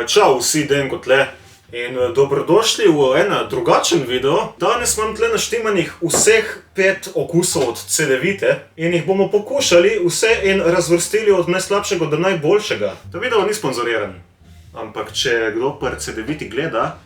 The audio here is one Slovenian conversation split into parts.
Čau vsi, Denko tle. In dobrodošli v en drugačen video. Danes imam tle naštimanih vseh 5 okusov od Cedevite in jih bomo pokušali vse in razvrstili od najslabšega do najboljšega. Ta video ni sponzoriran, ampak če kdo pri Cedeviti gleda...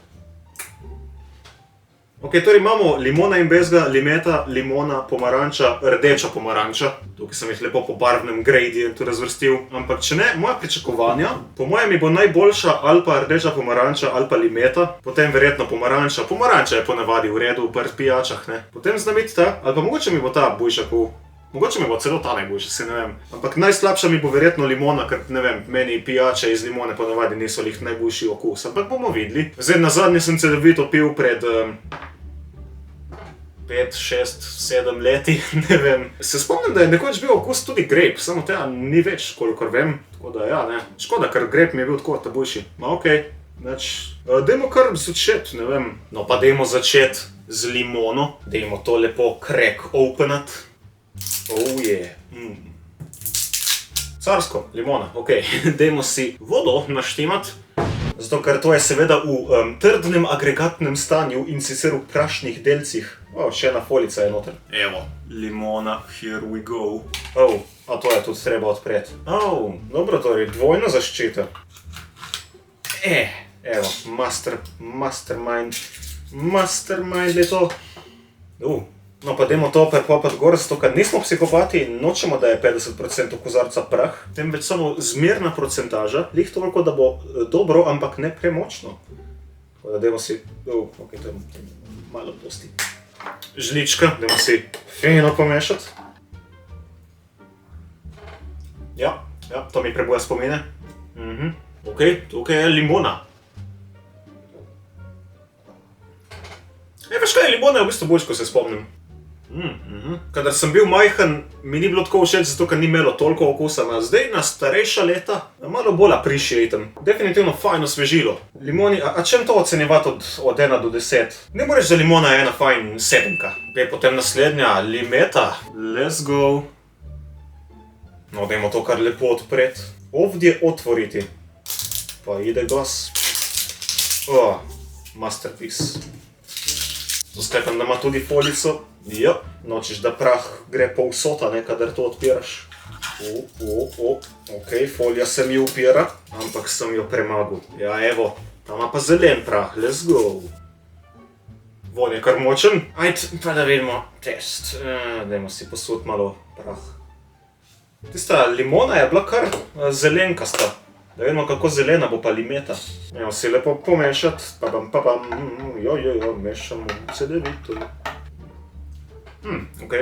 Ok, torej imamo limona in bezga, limeta, limona, pomaranča, rdeča pomaranča. Tukaj sem jih lepo po barvnem gradientu razvrstil. Ampak če ne, moja pričakovanja, po mojem mi bo najboljša ali pa rdeča pomaranča ali pa limeta, potem verjetno pomaranča. Pomaranča je ponavadi v redu pri pijačah, ne. Potem zna biti ta, ali pa mogoče mi bo ta boljša kul. Mogoče mi bo celo ta najboljša, se ne vem. Ampak najslabša mi bo verjetno limona, ker ne vem, meni pijače iz limone ponavadi niso lih najboljši okus. Ampak bomo videli. Zdaj nazadnje sem Cedevito pil pred 5, 6, 7 leti, ne vem. Se spomnim, da je nekoč bil okus tudi grape, samo tega ni več, kolikor vem. Tako da ja, ne. Škoda, ker grape mi je bil tako ta boljši. Ma okej, dajmo kar začeti, ne vem. No pa dajmo začeti z limono. Dajmo to lepo crack openat. Oh yeah. Carsko, limona, okej. Dajmo si vodo naštimat. Zato, ker to je seveda v trdnem agregatnem stanju in sicer v prašnih delcih. Še ena folica je noter. Evo, limona, here we go. A to je tudi treba odpreti. Dobro, torej, dvojna zaščita. Evo, mastermind je to. No pa dajmo to prepopati gor, zato ker nismo psihopati in nočemo, da je 50% kozarca prah, temveč samo zmerna procentaža, lih toliko, da bo dobro, ampak ne premočno. Tako da dajmo si, ok, to je malo dosti. Žlička, dajmo si fino pomešati. Ja, to mi prebuja spomine. Ok, tukaj je limona. Veš kaj, limona je v bistvu boljš, ko se spomnim. Kadar sem bil majhen, mi ni bilo tako všeč, zato ker ni imelo toliko okusa. Zdaj, na starejša leta, malo bolj appreciatem. Definitivno fajn osvežilo. Limoni, a čem to ocenjevati od 1 do 10? Ne moreš, da limona je ena fajn 7-ka. Potem naslednja, limeta. Let's go. No, dajmo to kar lepo odpreti. Ovdje otvoriti. Pa ide gas. Masterpiece. Sklepam, da ima tudi folico. Ja, nočeš, da prah gre povsota, ne, kadar to odpiraš. Ok, folija se mi upira, ampak sem jo premagal. Ja, evo, tam ima pa zelen prah, let's go. Von je kar močen. Ajde, pa da vidimo test. Dajmo si posuditi malo prah. Tista limona je bila kar zelenkasta. Da vidimo, kako zelena bo pa limeta. Evo si lepo pomešati. Mešamo Cedevito. Ok.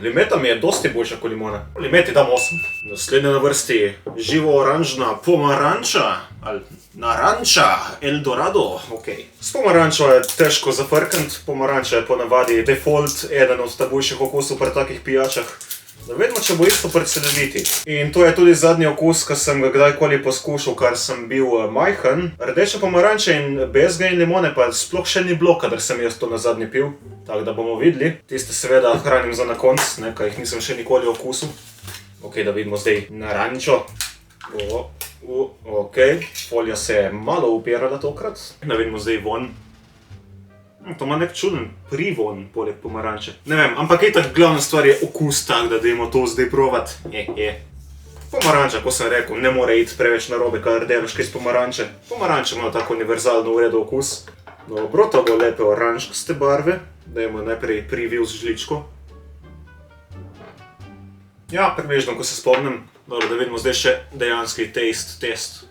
Limeta mi je dosti boljša kot limona. Limeti dam 8. Naslednja na vrsti živo oranžna pomaranča. Ali naranča, Eldorado. Ok. S pomarančo je težko zafrkniti. Pomaranča je ponavadi default, eden od boljših okusov pri takih pijačah. Da vedno, če bo isto pri Cedeviti. In to je tudi zadnji okus, ko sem ga kdajkoli poskušal, kar sem bil majhen. Rdeče pomaranče in bezga in limone pa sploh še ni bilo, kadar sem jaz to nazadnje pil. Tako da bomo videli. Tiste seveda hranim za na konc, kaj jih nisem še nikoli okusil. Ok, da vidimo zdaj narančo. Ok, folija se je malo upirala tokrat. Da vidimo zdaj von. To ima nek čuden privon poleg pomaranče. Ne vem, ampak itak glavna stvar je okus tak, da dajmo to zdaj provat. Pomaranča, ko sem rekel, ne more iti preveč narobe, kadar delaš kaj iz pomaranče. Pomaranče ima tako univerzalno v redu okus. Dobro, to bo lepe oranžkaste barve. Dajmo najprej privil z žličko. Ja, približno, ko se spomnim. Dobro, da vidimo zdaj še dejanski test.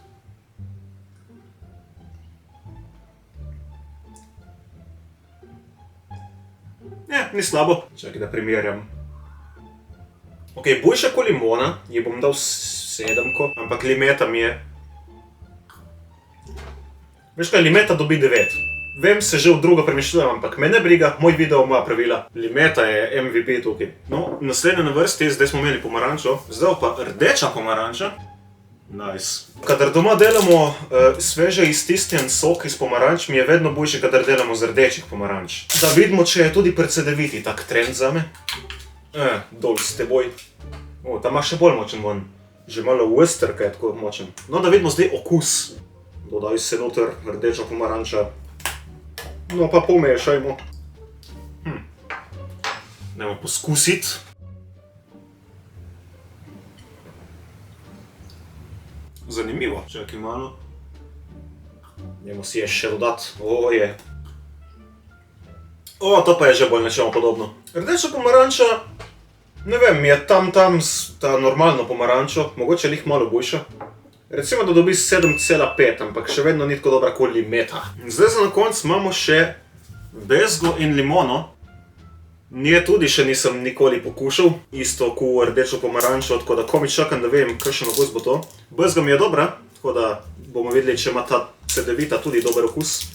Ni slabo. Čakaj, da primerjam. Ok, boljša kot limona, ji bom dal 7-ko, ampak limeta mi je... Veš kaj, limeta dobi 9. Vem, se že v drugo premišljujem, ampak me ne briga, moj video ima pravila. Limeta je MVP tukaj. No, naslednja na vrsti, zdaj smo imeli pomarančo, zdaj pa rdeča pomaranča. Nice. Kadar doma delamo sveže iztisnjen sok iz pomaranč, mi je vedno boljše, kadar delamo z rdečih pomaranč. Da vidimo, če je tudi precedeviti tak trend zame. Dol s teboj. Ta ima še bolj močen von. Že malo westerka je tako močen. No, da vidimo zdaj okus. Dodaj se noter rdeča pomaranča. No, pa pomešajmo. Dajmo poskusiti. Zanimivo. Čakaj malo. Dajmo si še dodati. To pa je že bolj nečemu podobno. Rdeča pomaranča, ne vem, je tam ta normalno pomarančo, mogoče lih malo boljša. Recimo, da dobi 7,5, ampak še vedno ni tako dobra kot limeta. Zdaj za na konc imamo še bezgo in limono. Nje tudi še nisem nikoli pokušal, isto kot rdečo pomarančo, tako da komaj čakam, da vem, kakšen okus bo to. Bezga mi je dobra, tako da bomo videli, če ima ta cedevita tudi dober okus.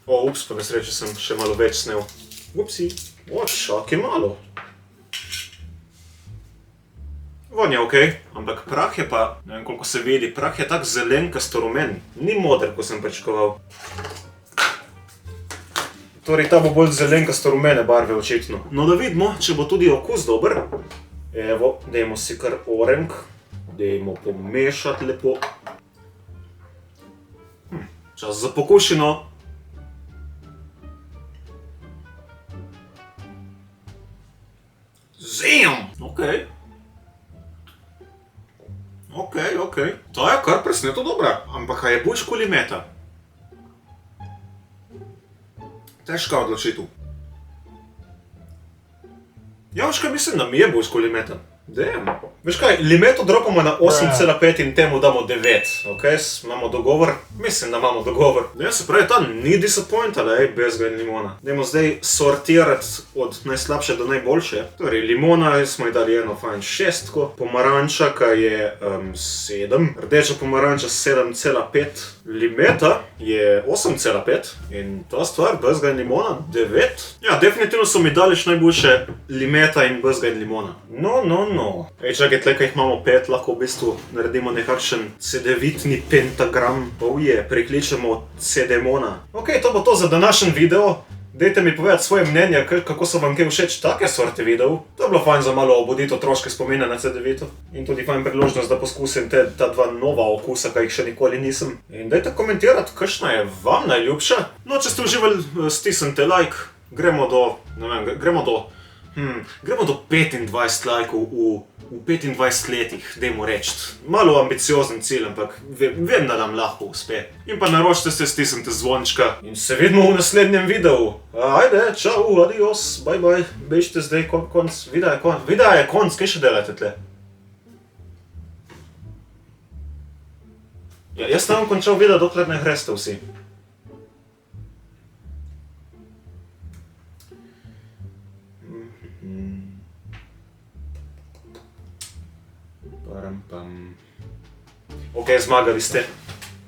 Ups, pa nesreče sem še malo več snel. Upsi. Čakaj malo. Vonj je okej, ampak prah je pa, ne vem koliko se vidi, prah je tak zelenkasto rumen. Ni moder, ko sem pričakoval. Torej, ta bo bolj zelenkasto rumene barve očitno. No, da vidimo, če bo tudi okus dober. Evo, dajmo si kar orenk. Dajmo pomešati lepo. Čas za pokušino. Zam! Okej. To je kar presneto dobra, ampak kaj je boljš kot limeta? Težka odločitev. Veš kaj, mislim, da mi je boljš kot limeta. Veš kaj, limeto dropamo na 8,5 in temu damo 9. Imamo dogovor? Mislim, da imamo dogovor. Se pravi, ta ni disappointala, bezga in limona. Dajmo zdaj sortirati od najslabše do najboljše. Torej, limona smo ji dali eno fajn šestko, pomaranča, kaj je 7, rdeča pomaranča 7,5, limeta je 8,5 in ta stvar, bezga in limona, 9. Ja, definitivno so mi dali še najboljše limeta in bezga in limona. No. Čakaj, tle, kaj jih imamo 5, lahko v bistvu naredimo nekakšen cedevitni pentagram. Prikličemo cedemona. To bo to za današnji video. Dajte mi povedati svoje mnenje, kako so vam kaj všeč take sorte videov. To je bilo fajn za malo obuditi otroške spomine na cedevito. In tudi fajn priložnost, da poskusim ta dva nova okusa, kaj jih še nikoli nisem. In dajte komentirati, kakšna je vam najljubša. No, če ste uživali, stisnite like. Gremo do 25 lajkov v 25 letih, dajmo reči. Malo ambiciozen cilj, ampak vem, da nam lahko uspe. In pa naročite se, stisnite zvončka. In se vidimo v naslednjem videu. Ajde, čau, adios, bye. Bežite zdaj, konc, videa je konc, kaj še delate tle? Jaz ne bom končal videa, dokler ne greste vsi. Zmagali ste.